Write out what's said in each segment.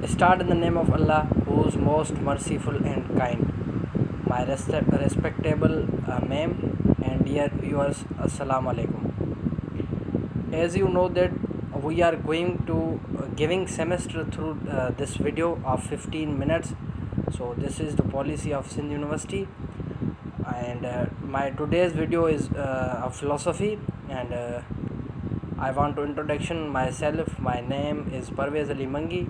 Start in the name of Allah, who is most merciful and kind. My respectable ma'am and dear viewers, Assalamu alaikum. As you know that we are going to giving semester through this video of 15 minutes. So this is the policy of Sindh University, and my today's video is of philosophy, and I want to introduction myself. My name is Parvez Ali Mangi,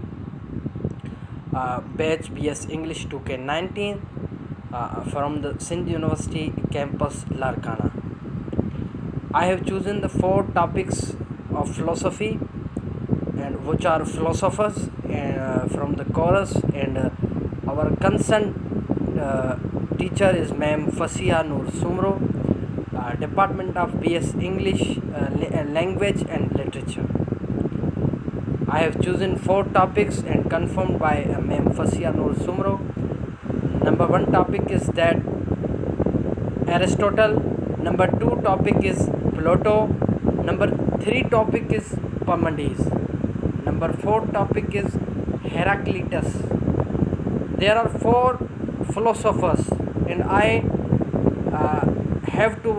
batch BS English 2K19 from the Sindh University campus Larkana. I have chosen the 4 topics of philosophy, and which are philosophers from the chorus, and our concerned teacher is Ma'am Fasiha Noor Sumro, Department of BS English Language and Literature. I have chosen 4 topics and confirmed by Ma'am Fasiha Noor Sumro. Number 1 topic is that Aristotle. Number 2 topic is Plato. Number 3 topic is Parmenides. Number 4 topic is Heraclitus. There are 4 philosophers, and I have to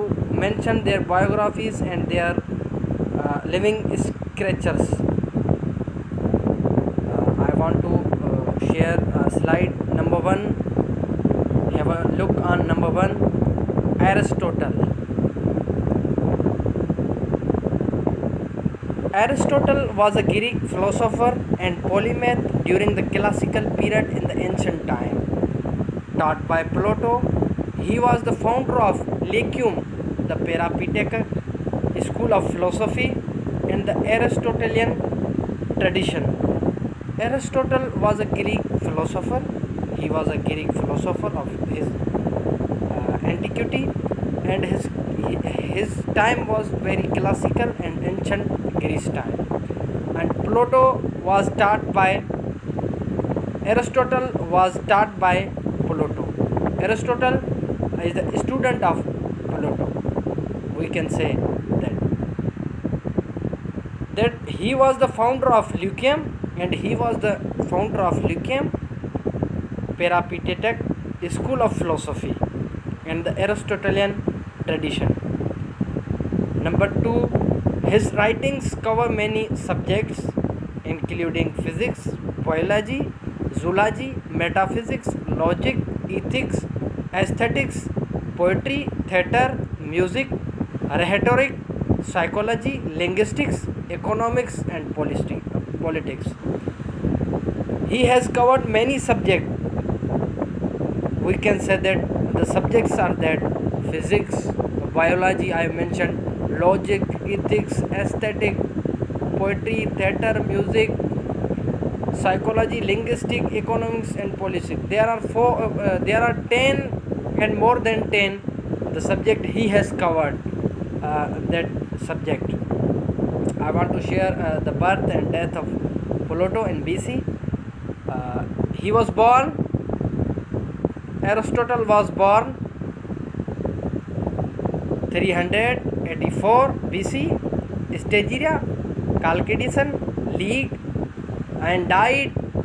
mention their biographies and their living scriptures. I want to share slide number 1. Have a look on number 1, Aristotle. Aristotle was a Greek philosopher and polymath during the classical period in the ancient time. Taught by Plato, he was the founder of Lyceum, the Peripatetical school of philosophy, and the Aristotelian tradition. Aristotle was a Greek philosopher. He was a Greek philosopher of his antiquity, and his time was very classical and ancient Greece time. And Aristotle was taught by Plato. Aristotle is the student of Plato. We can say that he was the founder of Lyceum, and he was the founder of Lyceum Peripatetical school of philosophy and the Aristotelian tradition. Number 2, his writings cover many subjects including physics, biology, zoology, metaphysics, logic, ethics, aesthetics, poetry, theatre, music, rhetoric, psychology, linguistics, economics, and politics. He has covered many subjects. We can say that the subjects are that physics, biology I mentioned, logic, ethics, aesthetic, poetry, theatre, music, psychology, linguistic, economics, and politics. There are 10 and more than 10 the subject he has covered. That subject. I want to share the birth and death of Plato in BC. Aristotle was born 384 BC, Stagira, Chalcedon, League, and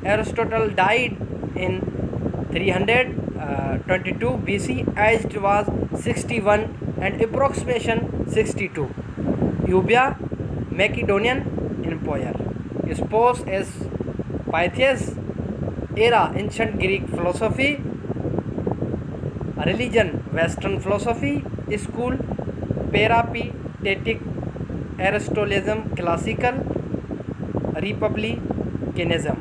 Aristotle died in 322 BC, aged was 61 and approximation 62. Euboea, Macedonian Empire. Spouse as Pythias. Era, ancient Greek philosophy. Religion, Western philosophy. School, Peripatetic, Aristotelianism, classical, republicanism.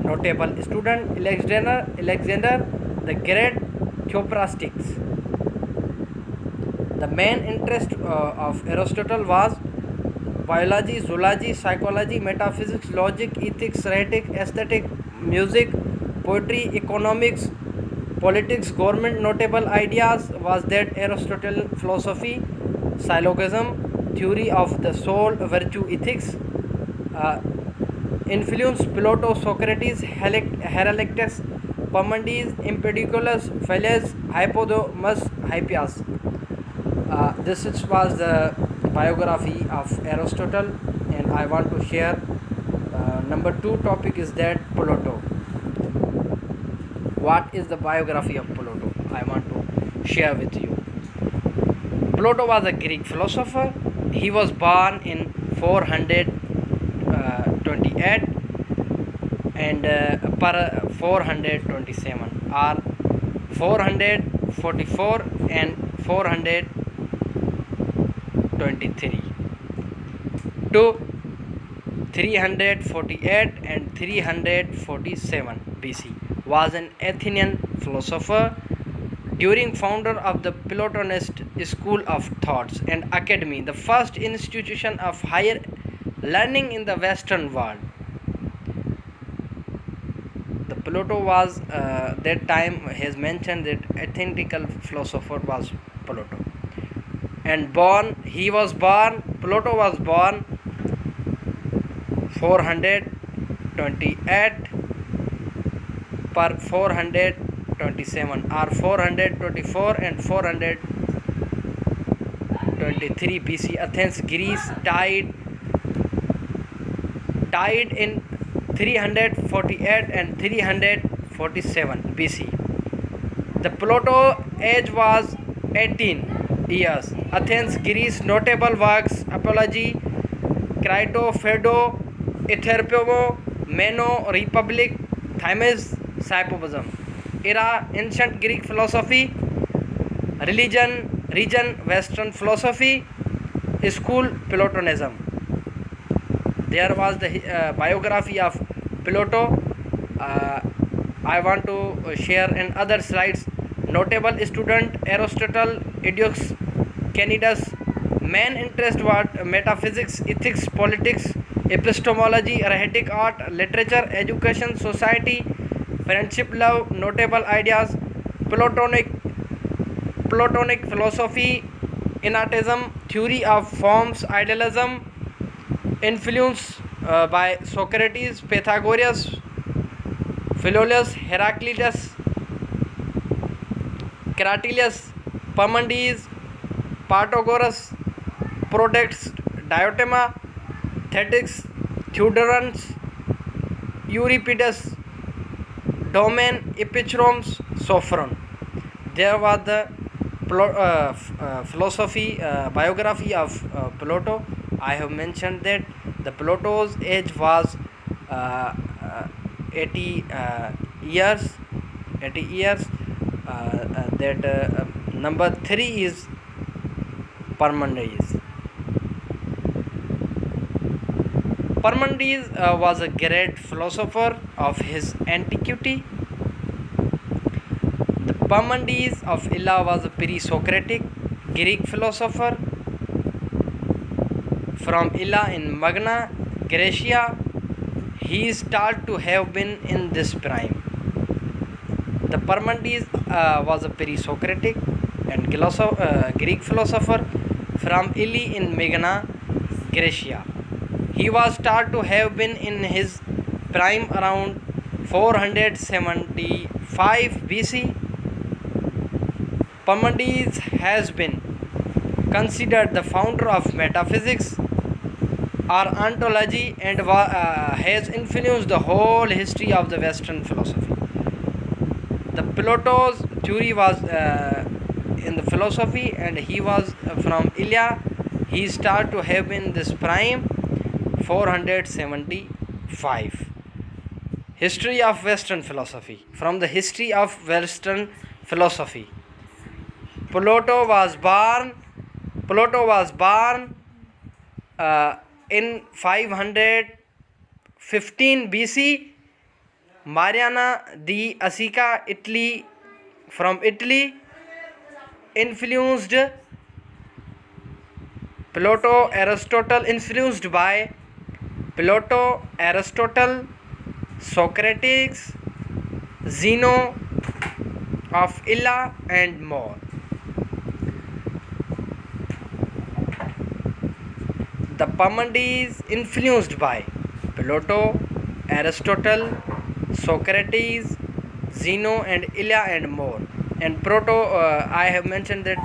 Notable student, Alexander the Great, Theophrastus. The main interest of Aristotle was biology, zoology, psychology, metaphysics, logic, ethics, rhetoric, aesthetic, music, poetry, economics, politics, government. Notable ideas was that Aristotle's philosophy, syllogism, theory of the soul, virtue, ethics, influenced Plato, Socrates, Heraclitus, Parmenides, Empedocles, Thales, Hippodamus, Hippias. This was the biography of Aristotle, and I want to share Number two topic is that Plato. What is the biography of Plato? I want to share with you. Plato was a Greek philosopher. He was born in 428 and per 427 or 444 and 423 to 348 and 347 BC was an Athenian philosopher during founder of the Platonist school of thoughts and academy, the first institution of higher learning in the Western world. The Plato was that time has mentioned that athenical philosopher was Plato, and Plato was born 428 per 427 or 424 and 423 BC. Athens, Greece. Died in 348 and 347 BC. The Plato age was 18 years. Athens, Greece. Notable works: Apology, Crito, Phaedo, Etherpomo, Meno, Republic, Thymes, Symposium. Era: Ancient Greek philosophy, religion, region, Western philosophy, school, Platonism. There was the biography of Plato. I want to share in other slides. Notable student: Aristotle, Eudoxus, Canidas. Main interest was metaphysics, ethics, politics, epistemology, rhetoric, art, literature, education, society, friendship, love. Notable ideas: Platonic philosophy, Inatism, theory of forms, idealism, influence by Socrates, Pythagoras, Philolaus, Heraclitus, Cratylus, Parmenides, Pythagoras, Protagoras, Diotima, Thetics, Theodorenus, Euripides, Domain, Epicurus, Sophron. There was the philosophy biography of Plato. I have mentioned that the Plato's age was 80 years. 80 years. Number 3 is Parmenides. Parmenides was a great philosopher of his antiquity. The Parmenides of Illa was a pre-Socratic Greek philosopher from Illa in Magna, Graecia. He is thought to have been in this prime. The Parmenides was a pre-Socratic and Greek philosopher from Ily in Magna, Graecia. He was thought to have been in his prime around 475 BC. Parmenides has been considered the founder of metaphysics or ontology and has influenced the whole history of the Western philosophy. The Plato's theory was in the philosophy, and he was from Iliad. He started to have in this prime 475. History of Western philosophy. From the history of Western philosophy, Plato was born in 515 BC. Mariana di Asica, Italy, from Italy, influenced Plato, Aristotle, influenced by Plato, Aristotle, Socrates, Zeno of Illa, and more. The Parmenides influenced by Plato, Aristotle, Socrates, Zeno, and Illa, and more. And I have mentioned that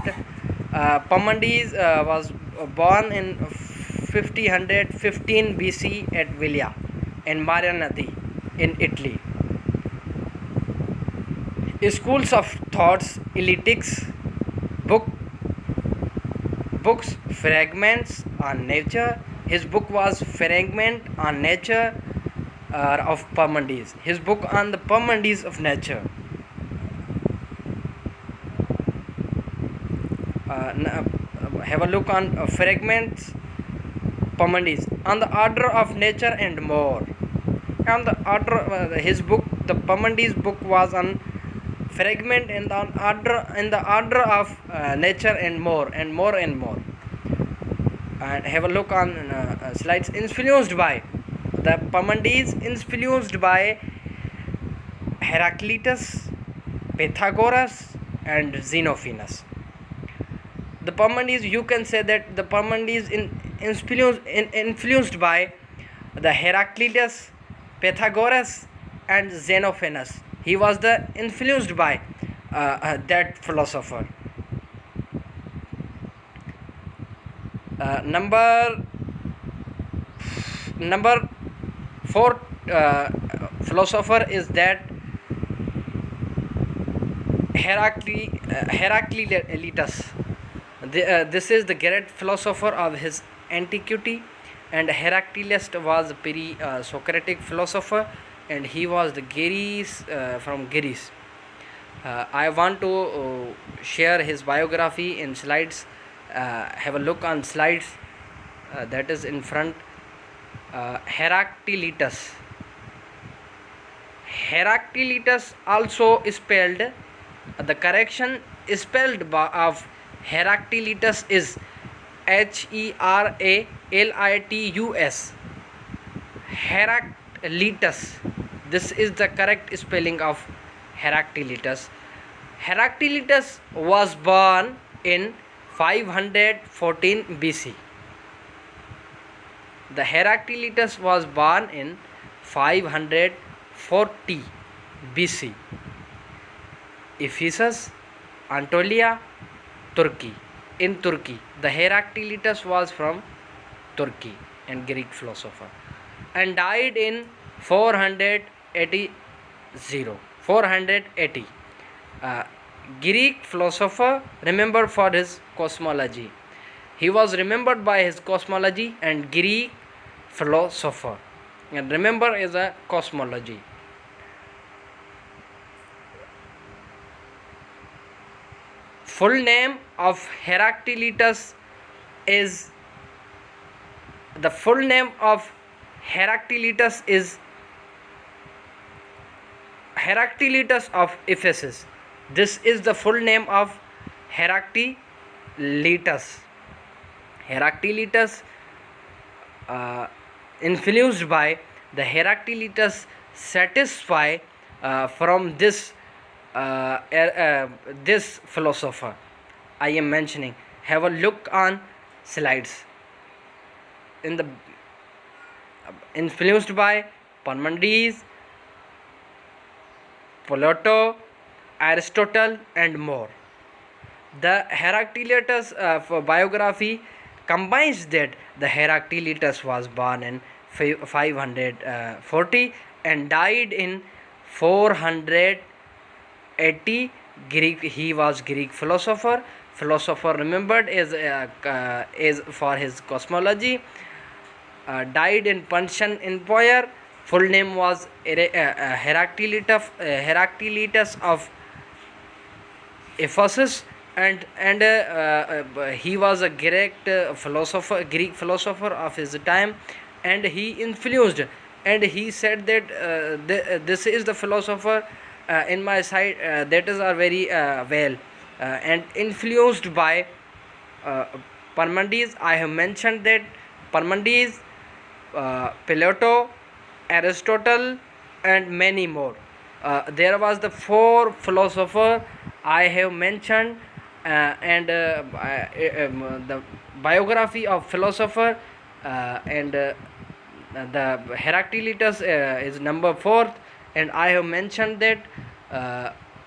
Parmenides was born in 1515 BC at Villia, and Marianati in Italy. Schools of Thoughts, Elitics, book, books, Fragments on Nature. His book was Fragment on Nature of Parmenides. His book on the Parmenides of nature. Have a look on Fragments, Parmenides, on the order of nature and more. On the order, his book, the Parmenides book, was on fragment and on order, in the order of nature and more and more and more. And have a look on slides. Influenced by the Parmenides, influenced by Heraclitus, Pythagoras, and Xenophanes. The Parmenides, you can say that the Parmenides influenced by the Heraclitus, Pythagoras, and Xenophanes. He was the influenced by that philosopher. Number 4 philosopher is that Heraclitus. This is the great philosopher of his antiquity, and Heraclitus was a pre-Socratic philosopher, and he was the Greece from Greece. I want to share his biography in slides. Have a look on slides that is in front. Heraclitus. Heraclitus also spelled, the correction spelled of Heraclitus is Heralitus. Heraclitus. This is the correct spelling of Heraclitus. Heraclitus was born in 514 BC. The Heraclitus was born in 540 BC. Ephesus, Anatolia, Turkey. In Turkey, the Heraclitus was from Turkey and Greek philosopher, and died in 480. Greek philosopher remembered for his cosmology. He was remembered by his cosmology, and Greek philosopher, and remember is a cosmology. Full name of Heraclitus is Heraclitus of Ephesus. This is the full name of Heraclitus. Heraclitus, influenced by the Heraclitus, satisfy from this this philosopher I am mentioning. Have a look on slides. In the influenced by Parmenides, Plato, Aristotle, and more. The Heraclitus biography combines that the Heraclitus was born in 540 and died in 480. He was Greek philosopher. Remembered is for his cosmology. Died in Persian Empire. Full name was Heraclitus of Ephesus, and he was a Greek philosopher of his time, and he influenced, and he said that this is the philosopher in my side that is are very well and influenced by Parmenides. I have mentioned that Parmenides, Plato, Aristotle, and many more. There was the 4 philosopher I have mentioned, and the biography of philosopher, and the Heraclitus is number 4th, and I have mentioned that.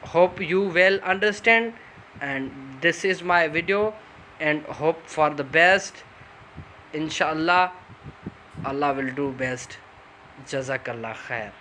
Hope you well understand, and this is my video, and hope for the best. Inshallah, Allah will do best. Jazakallah khair.